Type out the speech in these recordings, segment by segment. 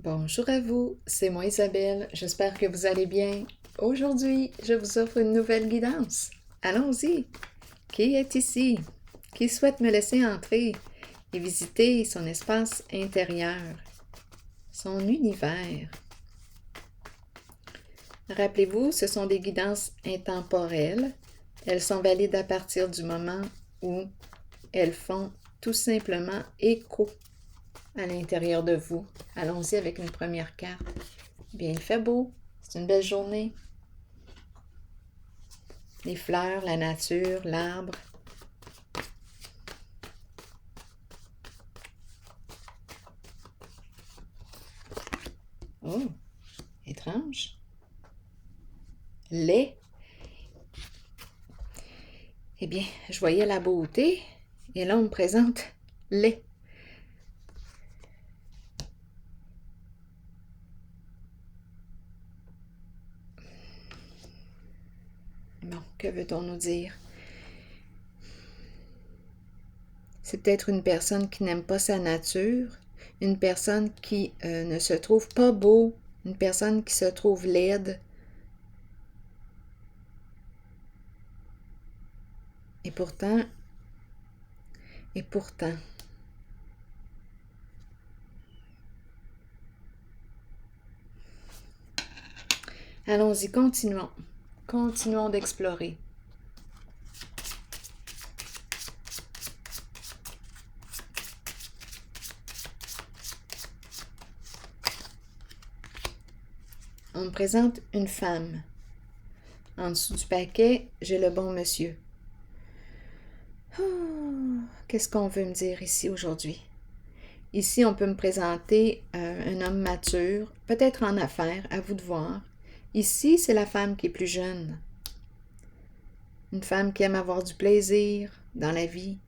Bonjour à vous, c'est moi Isabelle, j'espère que vous allez bien. Aujourd'hui, je vous offre une nouvelle guidance. Allons-y! Qui est ici? Qui souhaite me laisser entrer et visiter son espace intérieur, son univers? Rappelez-vous, ce sont des guidances intemporelles. Elles sont valides à partir du moment où elles font tout simplement écho à l'intérieur de vous. Allons-y avec une première carte. Bien, il fait beau, c'est une belle journée. Les fleurs, la nature, l'arbre. Oh, étrange. Lait. Eh bien, je voyais la beauté et là, on me présente lait. Bon, que veut-on nous dire? C'est peut-être une personne qui n'aime pas sa nature, une personne qui ne se trouve pas beau, une personne qui se trouve laide. Et pourtant, allons-y, continuons. Continuons d'explorer. On me présente une femme. En dessous du paquet, j'ai le bon monsieur. Oh, qu'est-ce qu'on veut me dire ici aujourd'hui? Ici, on peut me présenter un homme mature, peut-être en affaires, à vous de voir. Ici, c'est la femme qui est plus jeune. Une femme qui aime avoir du plaisir dans la vie.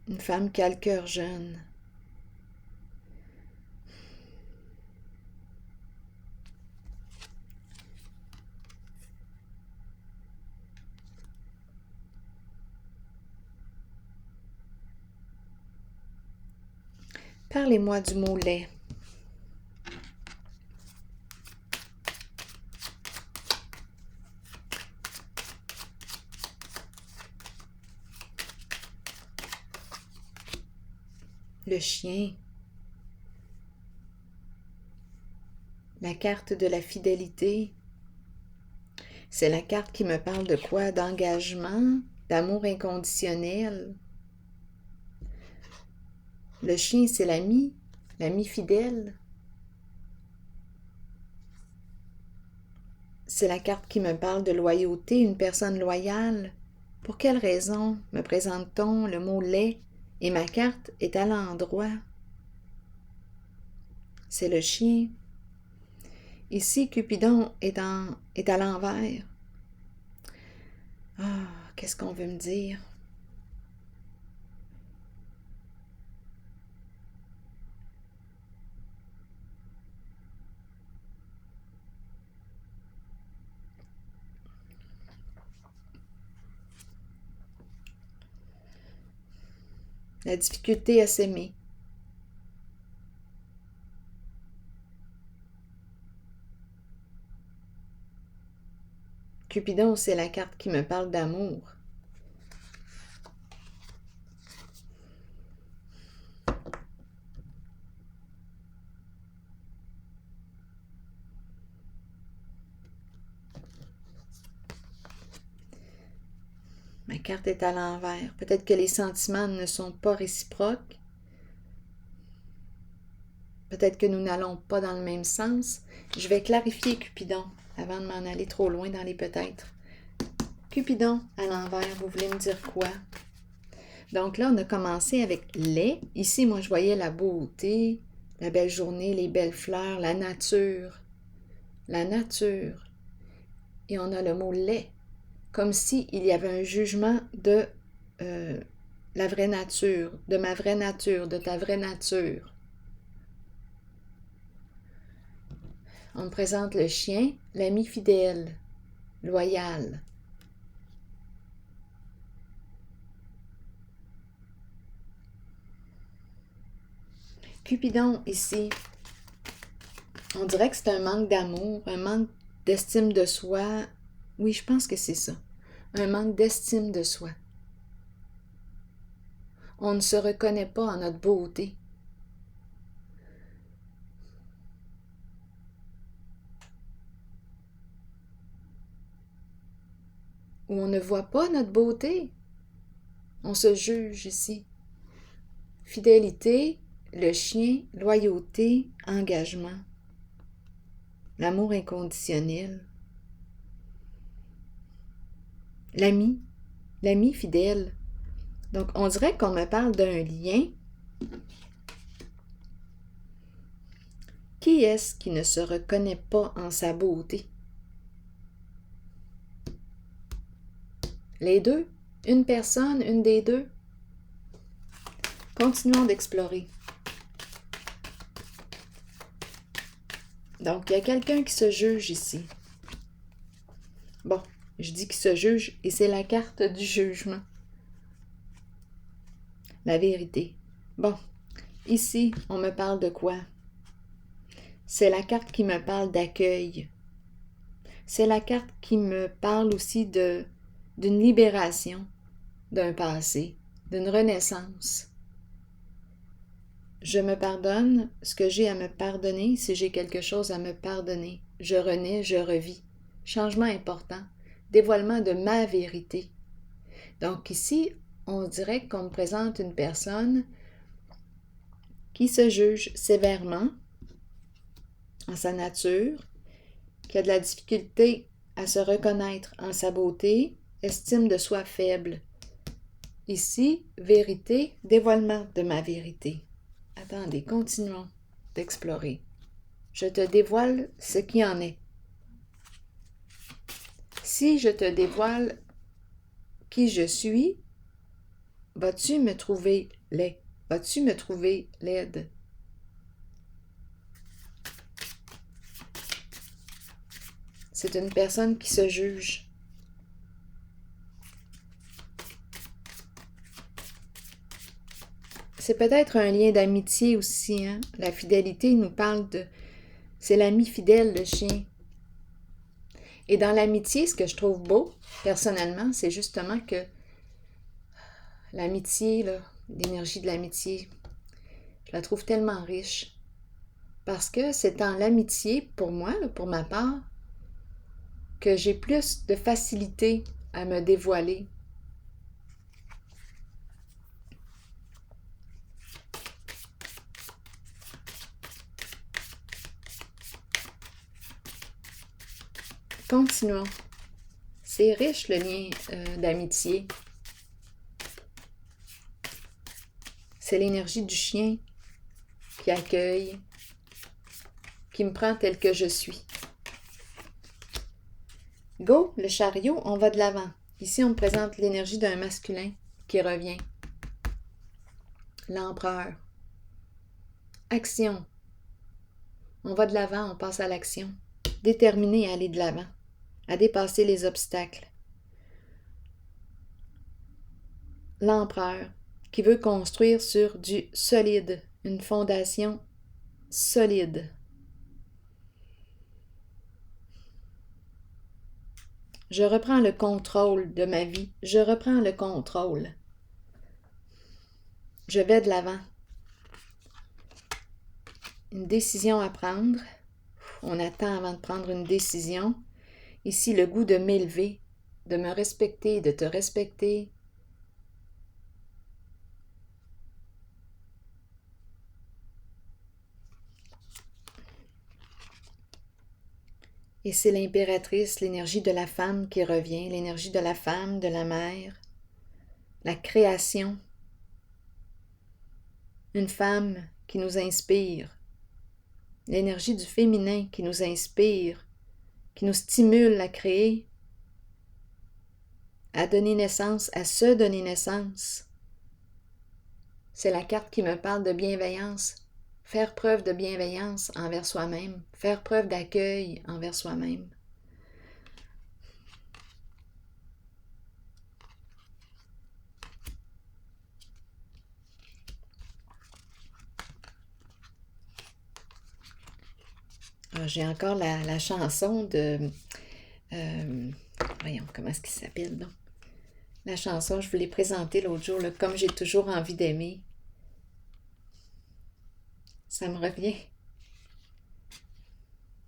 Une femme qui a le cœur jeune. Parlez-moi du mot lait. Le chien. La carte de la fidélité. C'est la carte qui me parle de quoi? D'engagement, d'amour inconditionnel. Le chien, c'est l'ami fidèle. C'est la carte qui me parle de loyauté, une personne loyale. Pour quelle raison me présente-t-on le mot lait et ma carte est à l'endroit? C'est le chien. Ici, Cupidon est à l'envers. Ah, qu'est-ce qu'on veut me dire? La difficulté à s'aimer. Cupidon, c'est la carte qui me parle d'amour. Ma carte est à l'envers. Peut-être que les sentiments ne sont pas réciproques. Peut-être que nous n'allons pas dans le même sens. Je vais clarifier Cupidon avant de m'en aller trop loin dans les peut-être. Cupidon, à l'envers, vous voulez me dire quoi? Donc là, on a commencé avec lait. Ici, moi, je voyais la beauté, la belle journée, les belles fleurs, la nature. La nature. Et on a le mot lait. Comme s'il y avait un jugement de la vraie nature, de ma vraie nature, de ta vraie nature. On me présente le chien, l'ami fidèle, loyal. Cupidon, ici, on dirait que c'est un manque d'amour, un manque d'estime de soi. Oui, je pense que c'est ça. Un manque d'estime de soi. On ne se reconnaît pas en notre beauté. Ou on ne voit pas notre beauté. On se juge ici. Fidélité, le chien, loyauté, engagement. L'amour inconditionnel. L'ami fidèle. Donc, on dirait qu'on me parle d'un lien. Qui est-ce qui ne se reconnaît pas en sa beauté? Les deux? Une personne, une des deux? Continuons d'explorer. Donc, il y a quelqu'un qui se juge ici. Bon, je dis qu'il se juge et c'est la carte du jugement. La vérité. Bon, ici, on me parle de quoi? C'est la carte qui me parle d'accueil. C'est la carte qui me parle aussi d'une libération d'un passé, d'une renaissance. Je me pardonne ce que j'ai à me pardonner si j'ai quelque chose à me pardonner. Je renais, je revis. Changement important. Dévoilement de ma vérité. Donc ici, on dirait qu'on me présente une personne qui se juge sévèrement en sa nature, qui a de la difficulté à se reconnaître en sa beauté, estime de soi faible. Ici, vérité, dévoilement de ma vérité. Attendez, continuons d'explorer. Je te dévoile ce qui en est. Si je te dévoile qui je suis, vas-tu me trouver laid? Vas-tu me trouver laide? C'est une personne qui se juge. C'est peut-être un lien d'amitié aussi, hein? La fidélité nous parle de... C'est l'ami fidèle, le chien. Et dans l'amitié, ce que je trouve beau, personnellement, c'est justement que l'amitié, là, l'énergie de l'amitié, je la trouve tellement riche. Parce que c'est dans l'amitié, pour moi, là, pour ma part, que j'ai plus de facilité à me dévoiler. Continuons. C'est riche le lien d'amitié. C'est l'énergie du chien qui accueille, qui me prend tel que je suis. Go, le chariot, on va de l'avant. Ici, on me présente l'énergie d'un masculin qui revient. L'empereur. Action. On va de l'avant, on passe à l'action. Déterminé à aller de l'avant, à dépasser les obstacles. L'empereur qui veut construire sur du solide, une fondation solide. Je reprends le contrôle de ma vie. Je reprends le contrôle. Je vais de l'avant. Une décision à prendre. On attend avant de prendre une décision. Ici, le goût de m'élever, de me respecter, de te respecter. Et c'est l'impératrice, l'énergie de la femme qui revient, l'énergie de la femme, de la mère, la création. Une femme qui nous inspire, l'énergie du féminin qui nous inspire, qui nous stimule à créer, à donner naissance, à se donner naissance. C'est la carte qui me parle de bienveillance. Faire preuve de bienveillance envers soi-même, faire preuve d'accueil envers soi-même. j'ai encore la chanson de... voyons, comment est-ce qu'il s'appelle, donc? La chanson, je vous l'ai présentée l'autre jour, là, Comme j'ai toujours envie d'aimer. Ça me revient.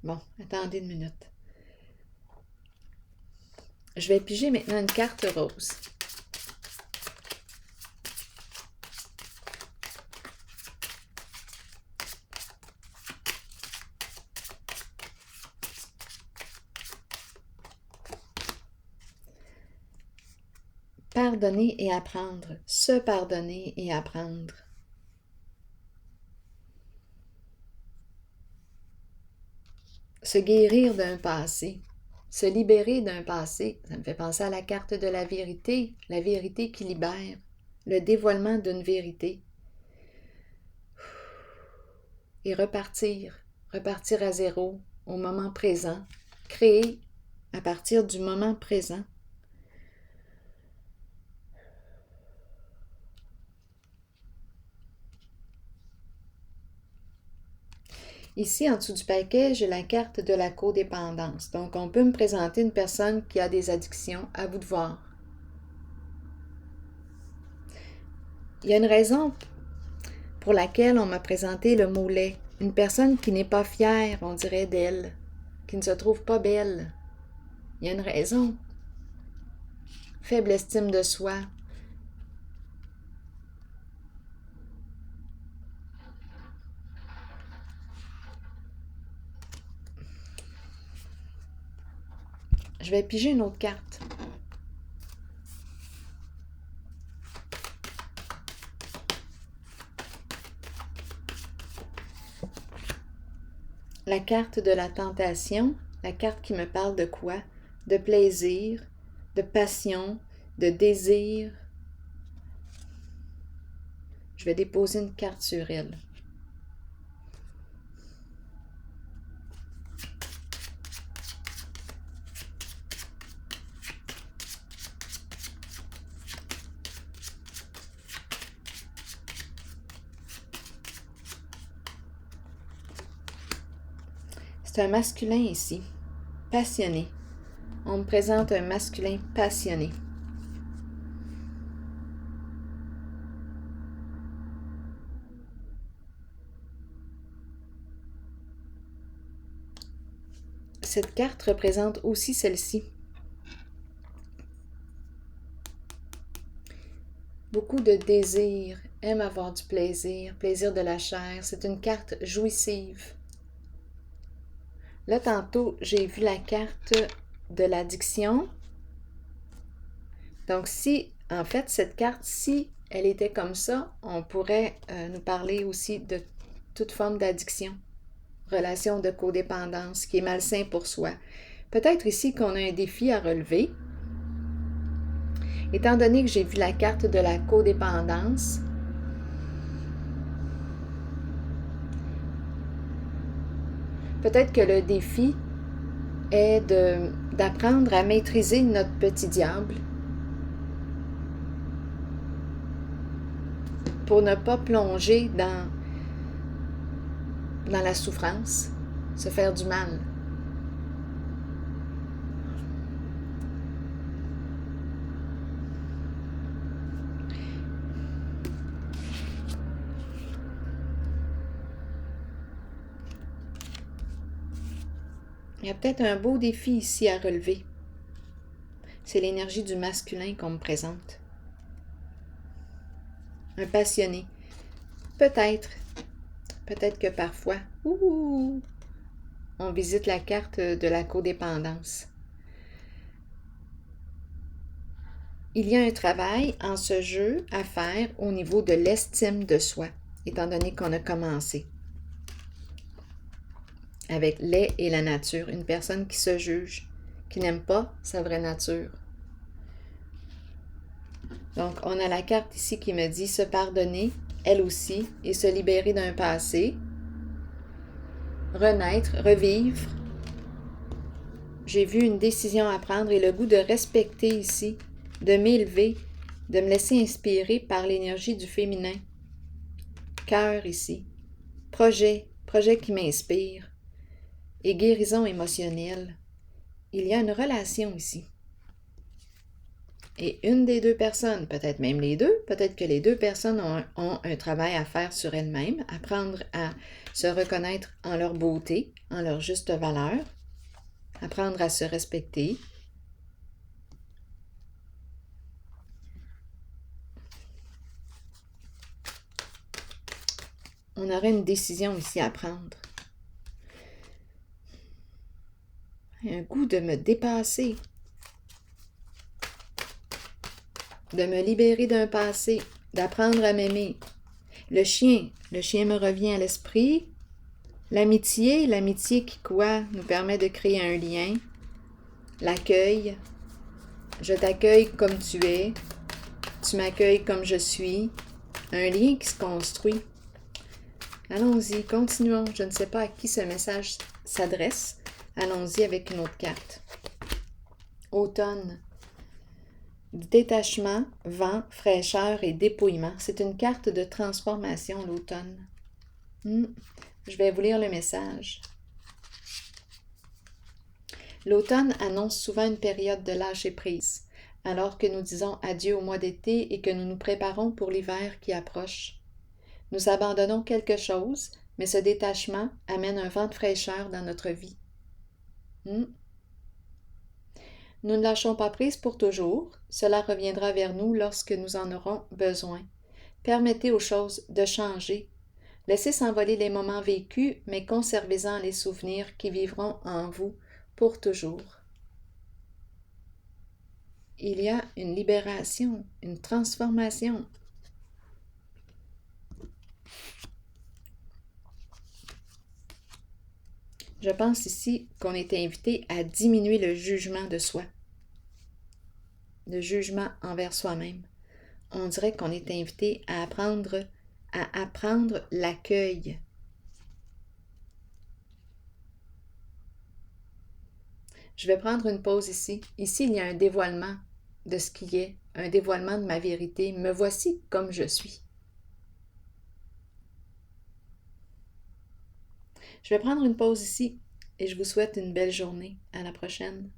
Bon, attendez une minute. Je vais piger maintenant une carte rose. Pardonner et apprendre. Se pardonner et apprendre. Se guérir d'un passé. Se libérer d'un passé. Ça me fait penser à la carte de la vérité qui libère. Le dévoilement d'une vérité. Et repartir à zéro, au moment présent. Créer à partir du moment présent. Ici, en dessous du paquet, j'ai la carte de la codépendance. Donc, on peut me présenter une personne qui a des addictions. À vous de voir. Il y a une raison pour laquelle on m'a présenté le mot laid. Une personne qui n'est pas fière, on dirait, d'elle, qui ne se trouve pas belle. Il y a une raison. Faible estime de soi. Je vais piger une autre carte. La carte de la tentation, la carte qui me parle de quoi? De plaisir, de passion, de désir. Je vais déposer une carte sur elle. C'est un masculin ici, passionné. On me présente un masculin passionné. Cette carte représente aussi celle-ci. Beaucoup de désir, aime avoir du plaisir, plaisir de la chair. C'est une carte jouissive. Là, tantôt, j'ai vu la carte de l'addiction. Donc, si, en fait, cette carte, si elle était comme ça, on pourrait nous parler aussi de toute forme d'addiction, relation de codépendance, qui est malsain pour soi. Peut-être ici qu'on a un défi à relever. Étant donné que j'ai vu la carte de la codépendance, peut-être que le défi est d'apprendre à maîtriser notre petit diable pour ne pas plonger dans la souffrance, se faire du mal. Il y a peut-être un beau défi ici à relever. C'est l'énergie du masculin qu'on me présente. Un passionné. Peut-être que parfois, on visite la carte de la codépendance. Il y a un travail en ce jeu à faire au niveau de l'estime de soi, étant donné qu'on a commencé avec les et la nature, une personne qui se juge, qui n'aime pas sa vraie nature. Donc, on a la carte ici qui me dit se pardonner, elle aussi, et se libérer d'un passé, renaître, revivre. J'ai vu une décision à prendre et le goût de respecter ici, de m'élever, de me laisser inspirer par l'énergie du féminin. Cœur ici. Projet qui m'inspire. et guérison émotionnelle. Il y a une relation ici. Et une des deux personnes, peut-être même les deux, peut-être que les deux personnes ont un travail à faire sur elles-mêmes, apprendre à se reconnaître en leur beauté, en leur juste valeur, apprendre à se respecter. On aurait une décision ici à prendre. Un goût de me dépasser, de me libérer d'un passé, d'apprendre à m'aimer. Le chien me revient à l'esprit. L'amitié qui quoi nous permet de créer un lien. L'accueil, je t'accueille comme tu es, tu m'accueilles comme je suis. Un lien qui se construit. Allons-y, continuons. Je ne sais pas à qui ce message s'adresse. Allons-y avec une autre carte. Automne. Détachement, vent, fraîcheur et dépouillement. C'est une carte de transformation, l'automne. Je vais vous lire le message. L'automne annonce souvent une période de lâcher-prise, alors que nous disons adieu au mois d'été et que nous nous préparons pour l'hiver qui approche. Nous abandonnons quelque chose, mais ce détachement amène un vent de fraîcheur dans notre vie. Nous ne lâchons pas prise pour toujours, cela reviendra vers nous lorsque nous en aurons besoin. Permettez aux choses de changer. Laissez s'envoler les moments vécus, mais conservez-en les souvenirs qui vivront en vous pour toujours. Il y a une libération, une transformation. Je pense ici qu'on est invité à diminuer le jugement de soi, le jugement envers soi-même. On dirait qu'on est invité à apprendre l'accueil. Je vais prendre une pause ici. Ici, il y a un dévoilement de ce qui est, un dévoilement de ma vérité. Me voici comme je suis. Je vais prendre une pause ici et je vous souhaite une belle journée. À la prochaine.